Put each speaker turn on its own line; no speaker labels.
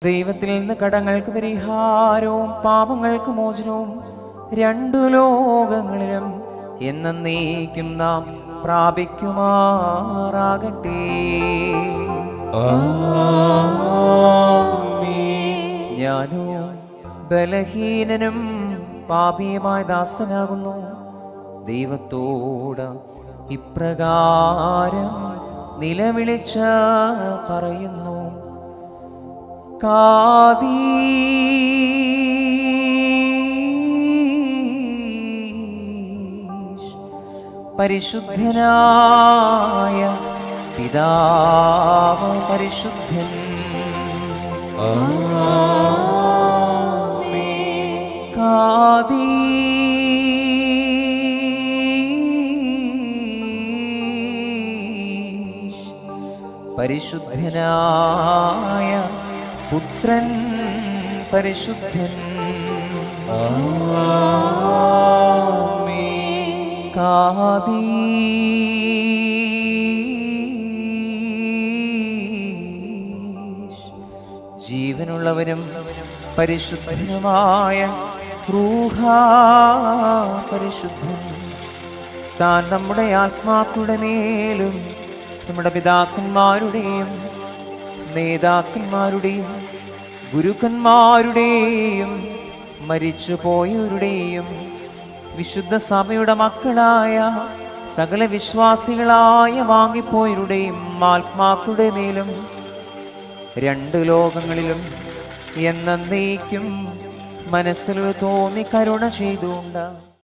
ദൈവത്തിൽ നിന്ന് കടങ്ങൾക്ക് പരിഹാരവും പാപങ്ങൾക്ക് മോചനവും രണ്ടു ലോകങ്ങളിലും എന്നേക്കും നാം പ്രാപിക്കുമാറാകട്ടെ. ഞാനോ ബലഹീനനും പാപിയുമായ ദാസനാകുന്നു. ദൈവത്തോട് ഇപ്രകാരം നിലവിളിച്ച് പറയുന്നു, പരിശുദ്ധനായ പിതാവ് പരിശുദ്ധൻ, പരിശുദ്ധനായ പുത്രൻ പരിശുദ്ധൻ, ജീവനുള്ളവനും പരിശുദ്ധനുമായ റൂഹാ പരിശുദ്ധൻ, താൻ നമ്മുടെ ആത്മാക്കളുടെ മേലും നമ്മുടെ പിതാക്കന്മാരുടെയും നേതാക്കന്മാരുടെയും ഗുരുക്കന്മാരുടെയും മരിച്ചുപോയവരുടെയും വിശുദ്ധ സഭയുടെ മക്കളായ സകല വിശ്വാസികളായ വാങ്ങിപ്പോയവരുടെയും ആത്മാക്കളുടെ മേലും രണ്ടു ലോകങ്ങളിലും എന്നേക്കും മനസ്സിൽ തോന്നി കരുണ ചെയ്തുകൊണ്ട്